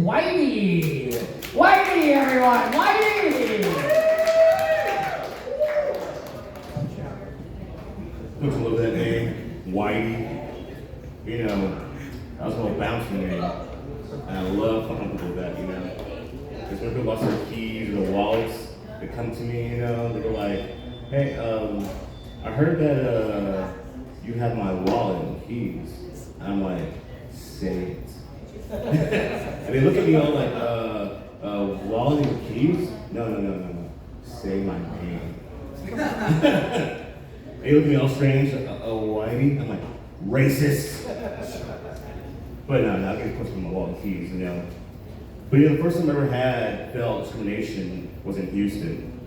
Whitey. Whitey, everyone, Whitey! Looks a little bit that name, Whitey. You know, that was a little bouncy name. And I love fucking people with that, you know. Because when people lost their keys or their wallets, they come to me, you know, they're like, hey, I heard that you have my wallet and keys. And I'm like, say it. And they look at me all like, wallet and keys? No. Say my name. They look at me all strange, Whitey. I'm like, racist. But no, I get pushed from my wallet and keys, you know. But you know, the first time I ever felt discrimination was in Houston.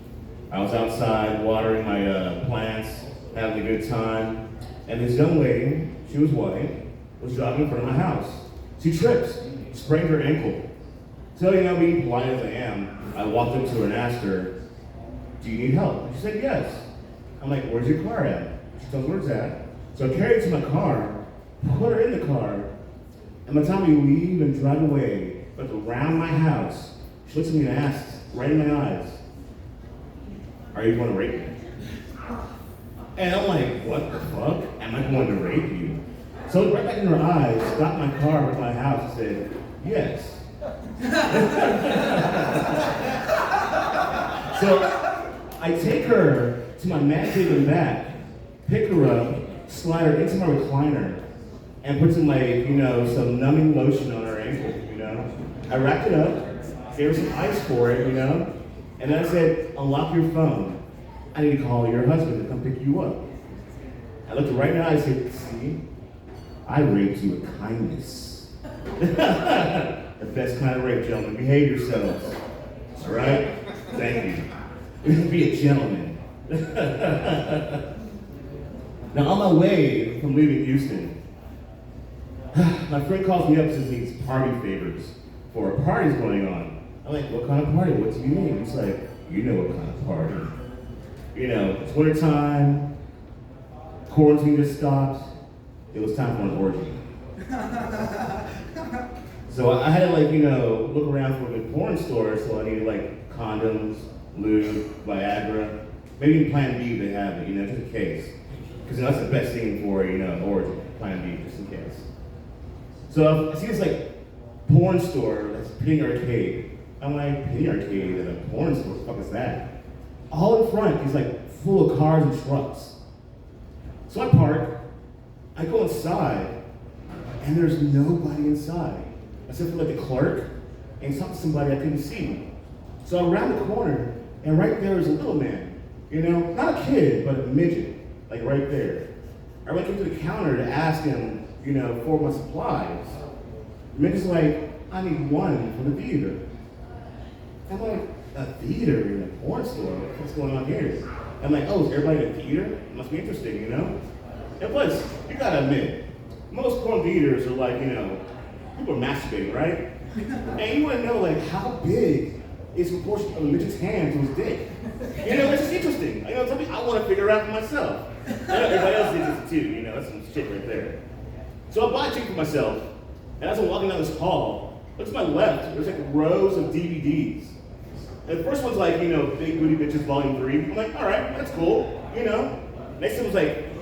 I was outside watering my plants, having a good time, and this young lady, she was white, was jogging in front of my house. She tripped, sprained her ankle. So, you know, being polite as I am, I walked up to her and asked her, do you need help? And she said, yes. I'm like, where's your car at? She tells me where it's at. So I carried her to my car, put her in the car, and by the time we leave and drive away, but around my house, she looks at me and asks, right in my eyes, are you going to rape me? And I'm like, what the fuck? Am I going to rape you? So I looked right back in her eyes, stopped my car with my house, and said, yes. So I take her to my man cave in back, pick her up, slide her into my recliner, and put some some numbing lotion on her ankle, you know? I wrapped it up, gave her some ice for it, you know? And then I said, unlock your phone. I need to call your husband to come pick you up. I looked her right in the eye and said, see, I raped you with kindness. The best kind of rape, gentlemen. Behave yourselves. All right? Thank you. Be a gentleman. Now, on my way from leaving Houston, my friend calls me up and says he needs party favors for a party's going on. I'm like, what kind of party? What do you mean? He's like, you know what kind of party. You know, it's winter time, quarantine just stopped. It was time for an orgy. So I had to look around for a good porn store, so I needed condoms, lube, Viagra, maybe even Plan B they have it, just in case. Because that's the best thing for, orgy, Plan B, just in case. So I see this porn store that's Penny Arcade. I'm like, Penny Arcade at a porn store, what the fuck is that? All in front is full of cars and trucks. So I park, I go inside, and there's nobody inside. Except for the clerk and somebody I couldn't see. So I round the corner, and right there is a little man. Not a kid, but a midget, right there. I went up to the counter to ask him, for my supplies. The midget's like, I need one for the theater. I'm like, a theater in a porn store? What's going on here? I'm like, oh, is everybody in a theater? It must be interesting, And plus, you gotta admit, most porn theaters are people are masturbating, right? And you wanna know how big is the proportion of a midget's hand to his dick? It's just interesting. Something I wanna figure out for myself. I know everybody else is interested too, that's some shit right there. So I buy a ticket for myself, and as I'm walking down this hall, look to my left, there's rows of DVDs. And the first one's Big Booty Bitches Volume 3. I'm like, all right, that's cool, Next one was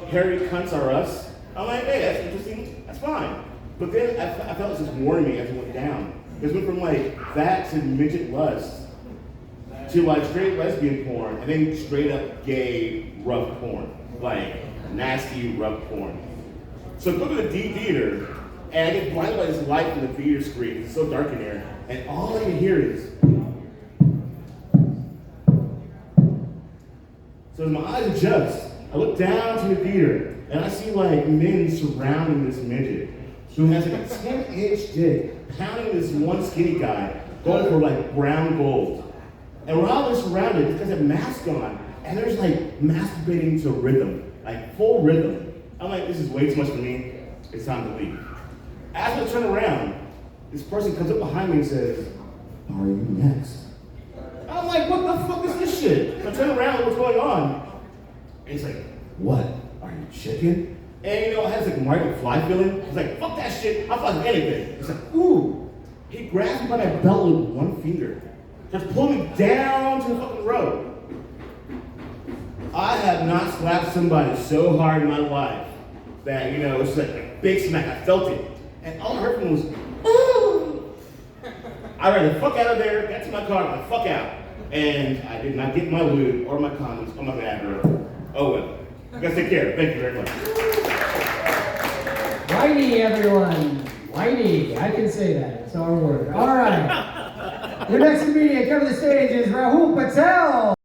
Harry Cunts Are Us. I'm like, hey, that's interesting, that's fine. But then I felt it was just warning me as it went down. It went from that to midget lust to straight lesbian porn, and then straight up gay rough porn. Nasty rough porn. So I go to the D theater, and I get blinded by this light from the theater screen. It's so dark in there, and all I can hear is. So as my eyes adjust, I look down to the theater, and I see men surrounding this midget who has a 10-inch dick, pounding this one skinny guy, going for brown gold. And we're all surrounded because they have masks on, and they're just masturbating to rhythm, full rhythm. I'm like, this is way too much for me. It's time to leave. As I turn around, this person comes up behind me and says, are you next? I'm like, what the fuck is this shit? I turn around, what's going on? And he's like, what? Are you chicken? And it has Marty McFly feeling. He's like, fuck that shit, I'll fuck anything. He's like, ooh. He grabs me by my belt with one finger. Just pulled me down to the fucking road. I have not slapped somebody so hard in my life that, you know, it's like a big smack. I felt it. And all I heard from was, ooh. I ran the fuck out of there, got to my car, got the fuck out. And I did not get my lube or my condoms or my Viagra. Oh well. You guys take care. Thank you very much. Whitey, everyone. Whitey. I can say that. It's our word. All right. Your next comedian coming to the stage is Rahul Patel.